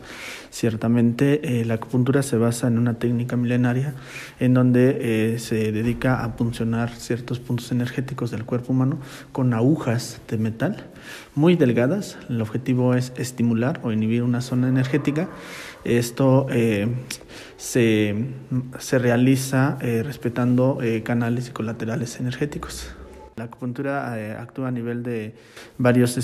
Ciertamente la acupuntura se basa en una técnica milenaria en donde se dedica a puncionar ciertos puntos energéticos del cuerpo humano con agujas de metal muy delgadas. El objetivo es estimular o inhibir una zona energética. Esto se realiza respetando canales y colaterales energéticos. La acupuntura actúa a nivel de varios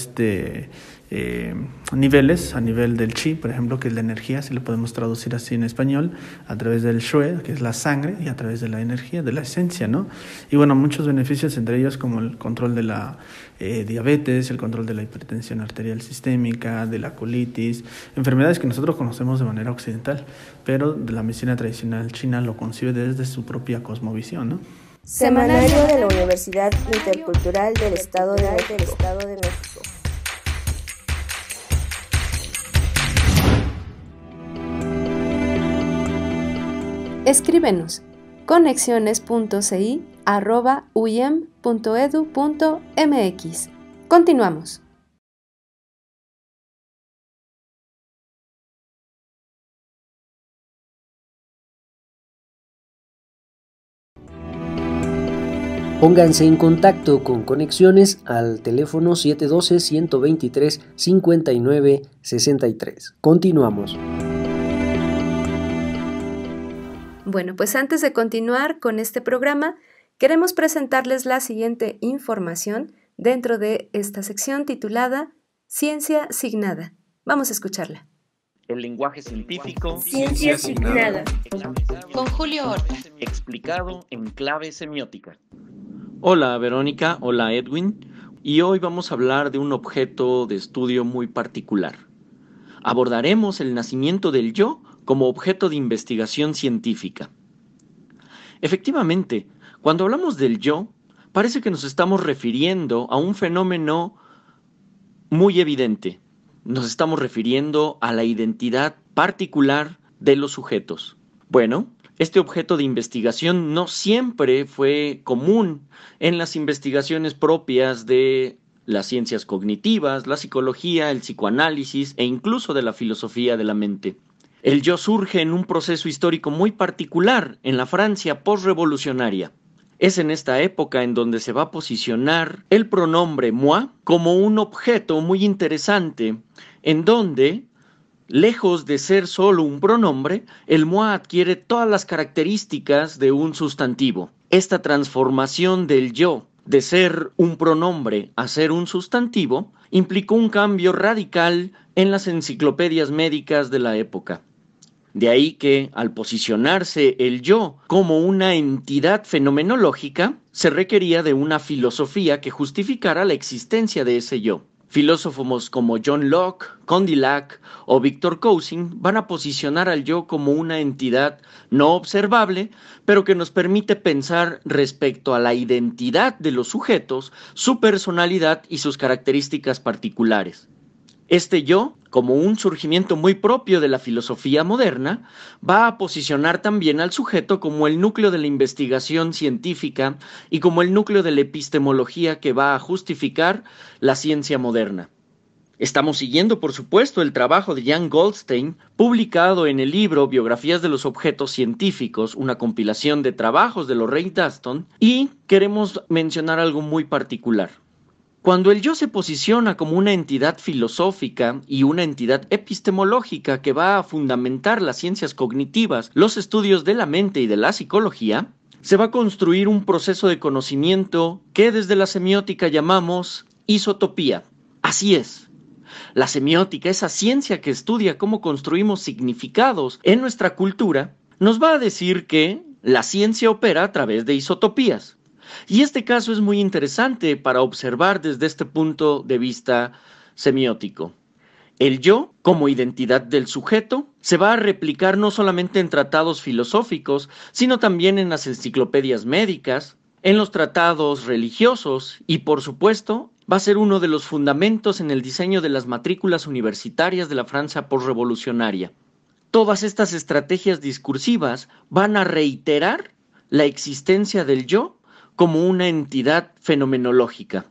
niveles, a nivel del chi, por ejemplo, que es la energía, si lo podemos traducir así en español, a través del shui, que es la sangre, y a través de la energía, de la esencia, ¿no? Y bueno, muchos beneficios, entre ellos como el control de la diabetes, el control de la hipertensión arterial sistémica, de la colitis, enfermedades que nosotros conocemos de manera occidental, pero de la medicina tradicional china lo concibe desde su propia cosmovisión, ¿no? Semanario de la Universidad Intercultural del Estado de México. Escríbenos conexiones.ci@uyem.edu.mx. Continuamos. Pónganse en contacto con Conexiones al teléfono 712-123-5963. Continuamos. Bueno, pues antes de continuar con este programa, queremos presentarles la siguiente información dentro de esta sección titulada Ciencia Asignada. Vamos a escucharla. El lenguaje científico. Ciencia Asignada. Con Julio Horta. explicado en clave semiótica. Hola Verónica, hola Edwin, y hoy vamos a hablar de un objeto de estudio muy particular. Abordaremos el nacimiento del yo como objeto de investigación científica. Efectivamente, cuando hablamos del yo, parece que nos estamos refiriendo a un fenómeno muy evidente. Nos estamos refiriendo a la identidad particular de los sujetos. Bueno, este objeto de investigación no siempre fue común en las investigaciones propias de las ciencias cognitivas, la psicología, el psicoanálisis e incluso de la filosofía de la mente. El yo surge en un proceso histórico muy particular en la Francia posrevolucionaria. Es en esta época en donde se va a posicionar el pronombre moi como un objeto muy interesante, en donde, lejos de ser solo un pronombre, el moi adquiere todas las características de un sustantivo. Esta transformación del yo de ser un pronombre a ser un sustantivo implicó un cambio radical en las enciclopedias médicas de la época. De ahí que, al posicionarse el yo como una entidad fenomenológica, se requería de una filosofía que justificara la existencia de ese yo. Filósofos como John Locke, Condillac o Victor Cousin van a posicionar al yo como una entidad no observable, pero que nos permite pensar respecto a la identidad de los sujetos, su personalidad y sus características particulares. Este yo, como un surgimiento muy propio de la filosofía moderna, va a posicionar también al sujeto como el núcleo de la investigación científica y como el núcleo de la epistemología que va a justificar la ciencia moderna. Estamos siguiendo, por supuesto, el trabajo de Jan Goldstein, publicado en el libro Biografías de los Objetos Científicos, una compilación de trabajos de Lorraine Daston, y queremos mencionar algo muy particular. Cuando el yo se posiciona como una entidad filosófica y una entidad epistemológica que va a fundamentar las ciencias cognitivas, los estudios de la mente y de la psicología, se va a construir un proceso de conocimiento que desde la semiótica llamamos isotopía. Así es. La semiótica, esa ciencia que estudia cómo construimos significados en nuestra cultura, nos va a decir que la ciencia opera a través de isotopías. Y este caso es muy interesante para observar desde este punto de vista semiótico. El yo, como identidad del sujeto, se va a replicar no solamente en tratados filosóficos, sino también en las enciclopedias médicas, en los tratados religiosos y, por supuesto, va a ser uno de los fundamentos en el diseño de las matrículas universitarias de la Francia posrevolucionaria. Todas estas estrategias discursivas van a reiterar la existencia del yo como una entidad fenomenológica.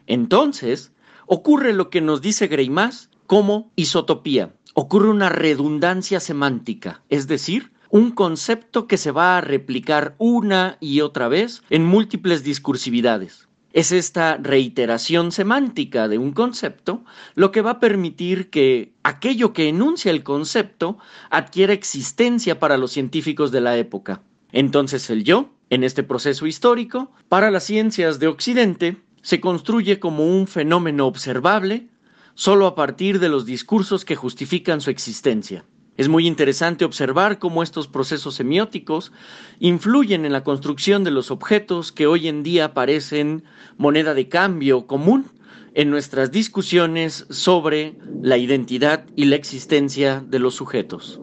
Entonces, ocurre lo que nos dice Greimas como isotopía. Ocurre una redundancia semántica, es decir, un concepto que se va a replicar una y otra vez en múltiples discursividades. Es esta reiteración semántica de un concepto lo que va a permitir que aquello que enuncia el concepto adquiera existencia para los científicos de la época. Entonces el yo, en este proceso histórico, para las ciencias de Occidente, se construye como un fenómeno observable solo a partir de los discursos que justifican su existencia. Es muy interesante observar cómo estos procesos semióticos influyen en la construcción de los objetos que hoy en día parecen moneda de cambio común en nuestras discusiones sobre la identidad y la existencia de los sujetos.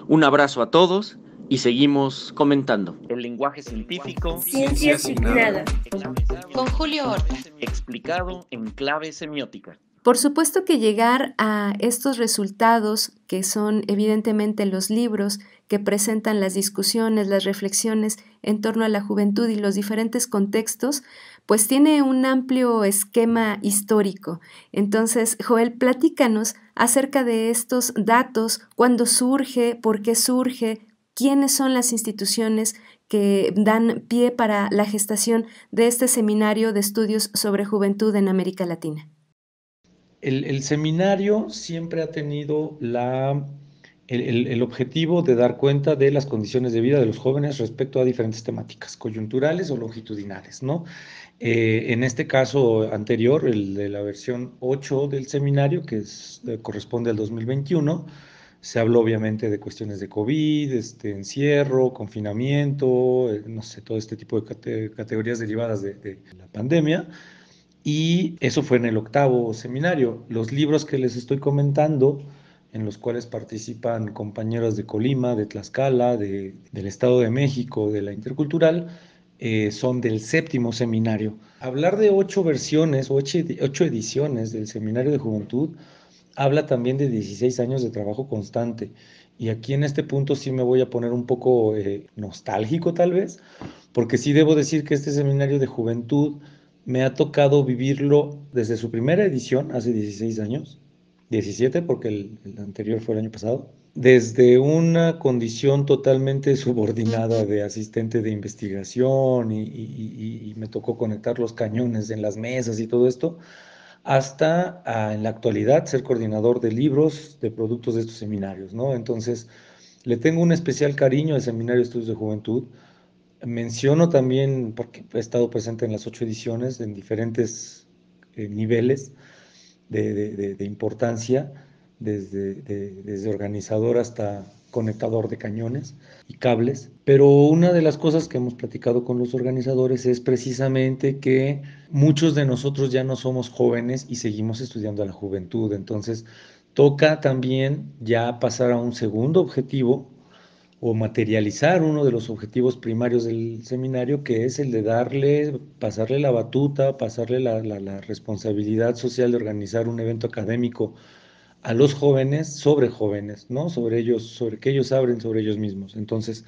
Un abrazo a todos y seguimos comentando. El lenguaje científico. Ciencia sin nada. Con Julio Horta. Explicado en clave semiótica. Por supuesto que llegar a estos resultados, que son evidentemente los libros que presentan las discusiones, las reflexiones en torno a la juventud y los diferentes contextos, pues tiene un amplio esquema histórico. Entonces, Joel, platícanos acerca de estos datos, cuándo surge, por qué surge, quiénes son las instituciones que dan pie para la gestación de este seminario de estudios sobre juventud en América Latina. El seminario siempre ha tenido el objetivo de dar cuenta de las condiciones de vida de los jóvenes respecto a diferentes temáticas, coyunturales o longitudinales, ¿no? En este caso anterior, el de la versión 8 del seminario, que corresponde al 2021, Se habló obviamente de cuestiones de COVID, encierro, confinamiento, no sé, todo este tipo de categorías derivadas de la pandemia. Y eso fue en el 8º seminario. Los libros que les estoy comentando, en los cuales participan compañeras de Colima, de Tlaxcala, del Estado de México, de la Intercultural, son del 7º seminario. Hablar de 8 versiones, 8 ediciones del Seminario de Juventud, habla también de 16 años de trabajo constante. Y aquí en este punto sí me voy a poner un poco nostálgico tal vez, porque sí debo decir que este Seminario de Juventud me ha tocado vivirlo desde su primera edición, hace 16 años, 17 porque el anterior fue el año pasado, desde una condición totalmente subordinada de asistente de investigación y me tocó conectar los cañones en las mesas y todo esto, hasta en la actualidad ser coordinador de libros, de productos de estos seminarios, ¿no? Entonces, le tengo un especial cariño al Seminario de Estudios de Juventud. Menciono también, porque he estado presente en las 8 ediciones, en diferentes niveles de importancia, desde organizador hasta conectador de cañones y cables. Pero una de las cosas que hemos platicado con los organizadores es precisamente que muchos de nosotros ya no somos jóvenes y seguimos estudiando a la juventud. Entonces, toca también ya pasar a un segundo objetivo o materializar uno de los objetivos primarios del seminario, que es el de pasarle la batuta, pasarle la responsabilidad social de organizar un evento académico a los jóvenes, ¿no? Sobre ellos, sobre que ellos abren sobre ellos mismos. Entonces,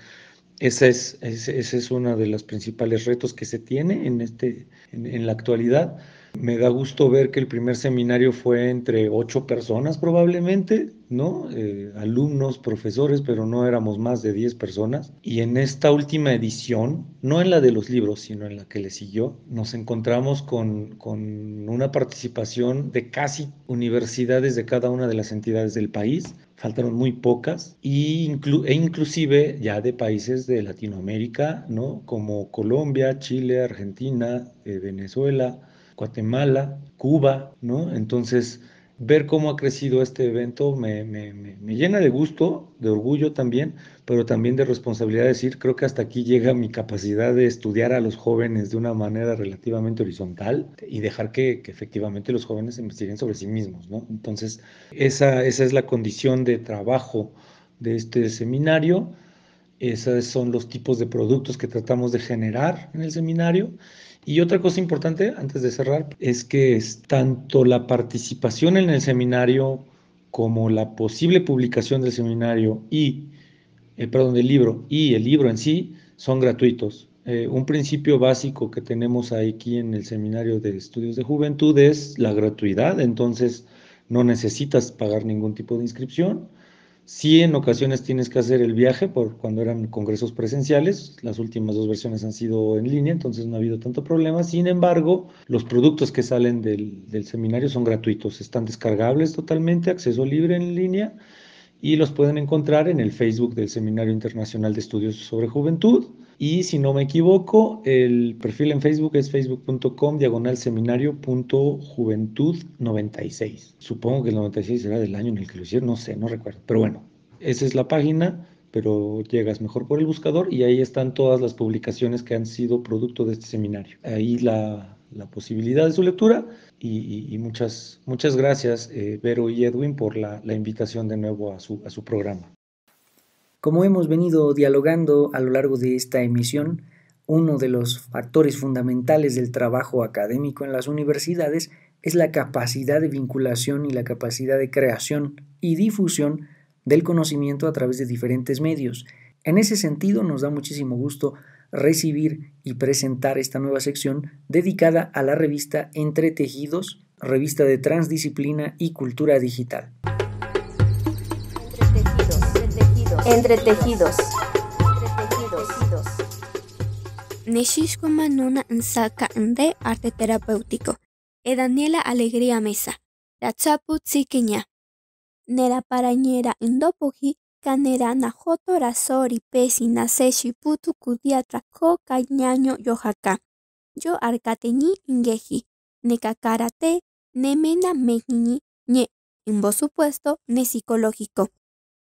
ese es uno de los principales retos que se tiene en la actualidad. Me da gusto ver que el primer seminario fue entre 8 personas probablemente, ¿no? Alumnos, profesores, pero no éramos más de 10 personas. Y en esta última edición, no en la de los libros, sino en la que le siguió, nos encontramos con una participación de casi universidades de cada una de las entidades del país. Faltaron muy pocas e inclusive ya de países de Latinoamérica, ¿no? Como Colombia, Chile, Argentina, Venezuela, Guatemala, Cuba, ¿no? Entonces, ver cómo ha crecido este evento me llena de gusto, de orgullo también, pero también de responsabilidad de decir, creo que hasta aquí llega mi capacidad de estudiar a los jóvenes de una manera relativamente horizontal y dejar que efectivamente los jóvenes investiguen sobre sí mismos, ¿no? Entonces, esa es la condición de trabajo de este seminario. Esos son los tipos de productos que tratamos de generar en el seminario. Y otra cosa importante, antes de cerrar, es que tanto la participación en el seminario como la posible publicación del seminario del libro y el libro en sí son gratuitos. Un principio básico que tenemos aquí en el Seminario de Estudios de Juventud es la gratuidad, entonces no necesitas pagar ningún tipo de inscripción. Sí, en ocasiones tienes que hacer el viaje por cuando eran congresos presenciales. Las últimas 2 versiones han sido en línea, entonces no ha habido tanto problema. Sin embargo, los productos que salen del seminario son gratuitos, están descargables totalmente, acceso libre en línea y los pueden encontrar en el Facebook del Seminario Internacional de Estudios sobre Juventud. Y si no me equivoco, el perfil en Facebook es facebook.com/seminario.juventud96. Supongo que el 96 será del año en el que lo hicieron, no sé, no recuerdo. Pero bueno, esa es la página, pero llegas mejor por el buscador y ahí están todas las publicaciones que han sido producto de este seminario. Ahí la posibilidad de su lectura y muchas gracias, Vero y Edwin, por la invitación de nuevo a su programa. Como hemos venido dialogando a lo largo de esta emisión, uno de los factores fundamentales del trabajo académico en las universidades es la capacidad de vinculación y la capacidad de creación y difusión del conocimiento a través de diferentes medios. En ese sentido, nos da muchísimo gusto recibir y presentar esta nueva sección dedicada a la revista Entre Tejidos, revista de transdisciplina y cultura digital. Entre tejidos. Neshishko Manuna Nsaka Nde Arte Terapéutico. Daniela Alegría Mesa. Rachapu Tsikiña. Nera Parañera Ndopuji. Canera Najoto Rasori Pesi Naseshi Putu Kudiatra Ko Cañaño Yohaka. Yo Arcateñi Ingeji. Nekakarate Nemena Meñi Ñe. En vos supuesto, ne psicológico.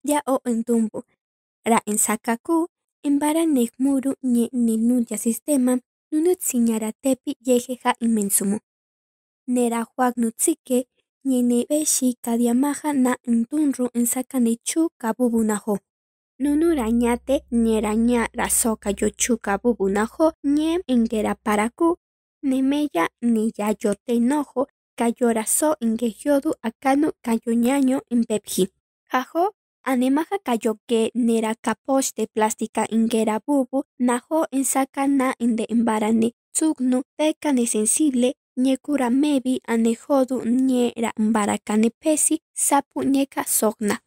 ya o entumbu, ra en sakaku, en bara nekmuru nye ninuya sistema, nunut siñara tepi yejeja inmensumu. Nera huagnutsike, nye nebeshi kadiamaja na entunru en sakanichu kabubunajo. Nunu rañate nye raña rasoka yochuka bubunajo nye engera paraku, nemeya ni yayote nojo kayoraso ingehyodu akanu kayoñaño en pepji. Jajo anemaja kayoke nera kaposh de plástica ingera bubu najo en sakana inde embarane tsugnu tekane sensible ñekura mebi anejodu ñera embarakane pesi sapu ñeka sogna.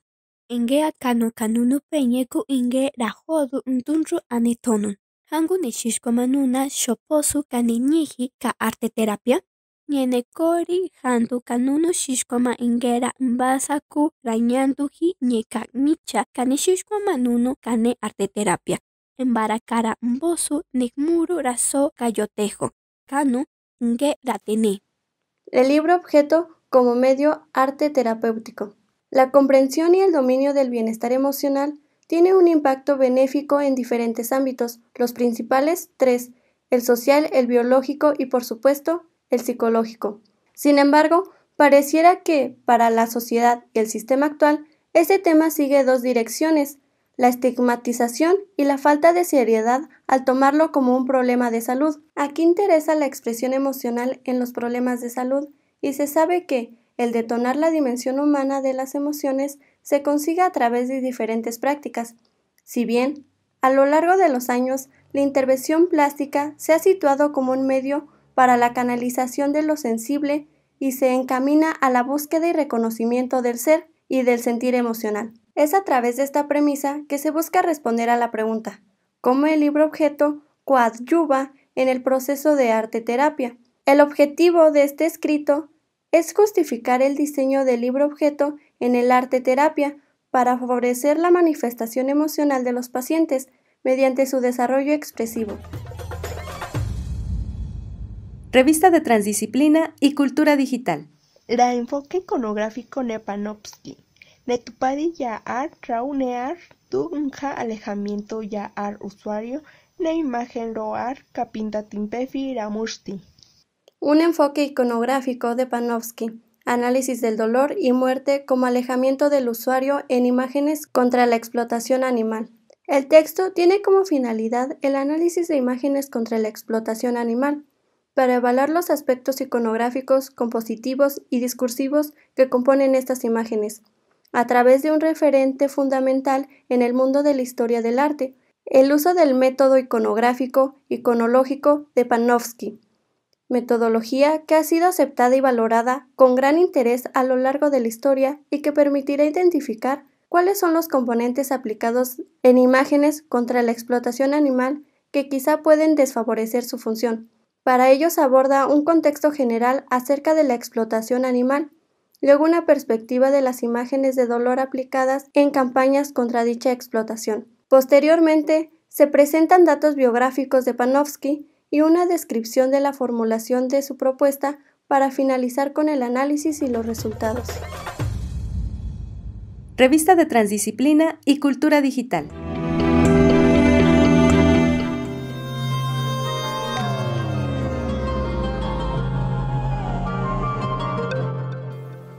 Inge akanu kanunu peñeku inge rajodu ntunru anetonun. Hangu neshishko manuna shoposu kaniñiji ka arte terapia. Ñene kori handu kanunu shishkoma ingera mbasaku rañanduji ñeka micha kanishishko manunu kane arte terapia. Embarakara mbosu nekmuru raso kayotejo. Kanu inge ratene. El libro objeto como medio arte terapéutico. La comprensión y el dominio del bienestar emocional tiene un impacto benéfico en diferentes ámbitos, los principales 3, el social, el biológico y, por supuesto, el psicológico. Sin embargo, pareciera que, para la sociedad y el sistema actual, este tema sigue 2 direcciones, la estigmatización y la falta de seriedad al tomarlo como un problema de salud. Aquí interesa la expresión emocional en los problemas de salud y se sabe que el detonar la dimensión humana de las emociones se consigue a través de diferentes prácticas. Si bien, a lo largo de los años, la intervención plástica se ha situado como un medio para la canalización de lo sensible y se encamina a la búsqueda y reconocimiento del ser y del sentir emocional. Es a través de esta premisa que se busca responder a la pregunta, ¿cómo el libro objeto coadyuva en el proceso de arte terapia? El objetivo de este escrito es justificar el diseño del libro objeto en el arte terapia para favorecer la manifestación emocional de los pacientes mediante su desarrollo expresivo. Revista de Transdisciplina y Cultura Digital. La enfoque iconográfico Nepanovsky. Netupadi yaar raunear tunja alejamiento yaar usuario ne imagen roar kapintatimpefi ramushti. Un enfoque iconográfico de Panofsky, análisis del dolor y muerte como alejamiento del usuario en imágenes contra la explotación animal. El texto tiene como finalidad el análisis de imágenes contra la explotación animal, para evaluar los aspectos iconográficos, compositivos y discursivos que componen estas imágenes, a través de un referente fundamental en el mundo de la historia del arte, el uso del método iconográfico iconológico de Panofsky, metodología que ha sido aceptada y valorada con gran interés a lo largo de la historia y que permitirá identificar cuáles son los componentes aplicados en imágenes contra la explotación animal que quizá pueden desfavorecer su función. Para ello se aborda un contexto general acerca de la explotación animal, luego una perspectiva de las imágenes de dolor aplicadas en campañas contra dicha explotación. Posteriormente, se presentan datos biográficos de Panofsky y una descripción de la formulación de su propuesta para finalizar con el análisis y los resultados. Revista de Transdisciplina y Cultura Digital.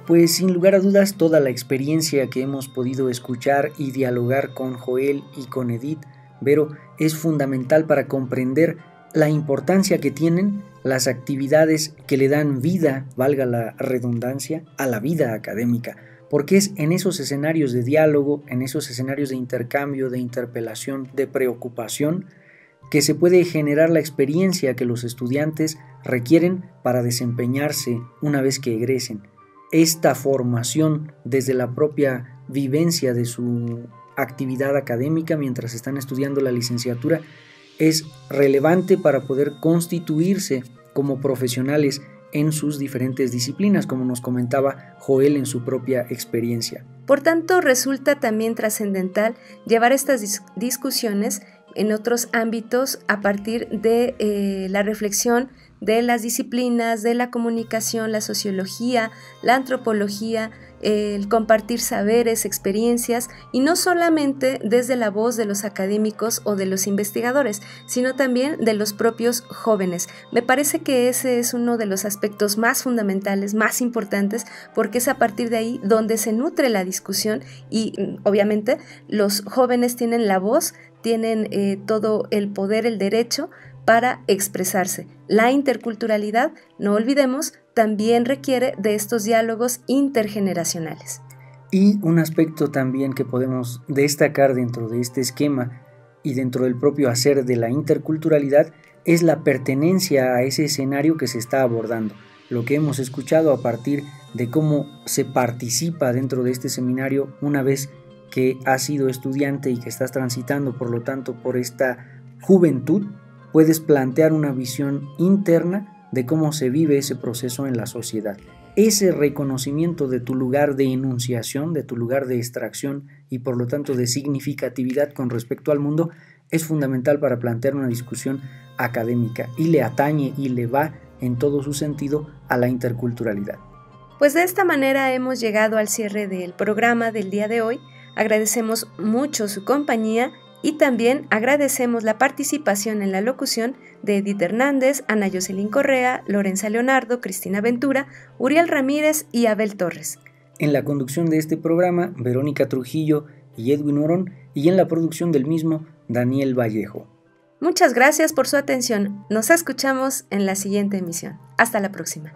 Pues sin lugar a dudas toda la experiencia que hemos podido escuchar y dialogar con Joel y con Edith, Vero, es fundamental para comprender la importancia que tienen las actividades que le dan vida, valga la redundancia, a la vida académica, porque es en esos escenarios de diálogo, en esos escenarios de intercambio, de interpelación, de preocupación, que se puede generar la experiencia que los estudiantes requieren para desempeñarse una vez que egresen. Esta formación desde la propia vivencia de su actividad académica mientras están estudiando la licenciatura es relevante para poder constituirse como profesionales en sus diferentes disciplinas, como nos comentaba Joel en su propia experiencia. Por tanto, resulta también trascendental llevar estas discusiones en otros ámbitos a partir de la reflexión de las disciplinas de la comunicación, la sociología, la antropología, el compartir saberes, experiencias, y no solamente desde la voz de los académicos o de los investigadores, sino también de los propios jóvenes. Me parece que ese es uno de los aspectos más fundamentales, más importantes, porque es a partir de ahí donde se nutre la discusión y obviamente los jóvenes tienen la voz, tienen todo el poder, el derecho para expresarse. La interculturalidad, no olvidemos, también requiere de estos diálogos intergeneracionales. Y un aspecto también que podemos destacar dentro de este esquema y dentro del propio hacer de la interculturalidad es la pertenencia a ese escenario que se está abordando. Lo que hemos escuchado a partir de cómo se participa dentro de este seminario una vez que has sido estudiante y que estás transitando, por lo tanto, por esta juventud, puedes plantear una visión interna de cómo se vive ese proceso en la sociedad. Ese reconocimiento de tu lugar de enunciación, de tu lugar de extracción y por lo tanto de significatividad con respecto al mundo es fundamental para plantear una discusión académica y le atañe y le va en todo su sentido a la interculturalidad. Pues de esta manera hemos llegado al cierre del programa del día de hoy. Agradecemos mucho su compañía y también agradecemos la participación en la locución de Edith Hernández, Ana Jocelyn Correa, Lorenza Leonardo, Cristina Ventura, Uriel Ramírez y Abel Torres. En la conducción de este programa, Verónica Trujillo y Edwin Orón, y en la producción del mismo, Daniel Vallejo. Muchas gracias por su atención. Nos escuchamos en la siguiente emisión. Hasta la próxima.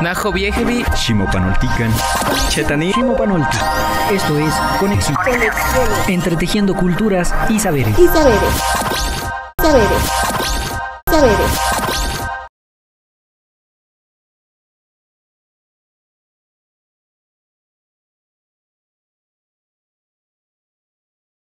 Najo Viejevi, Shimopanoltican, Chetani, Shimopanolti. Esto es Conexión. Entretejiendo culturas y saberes. Saberes.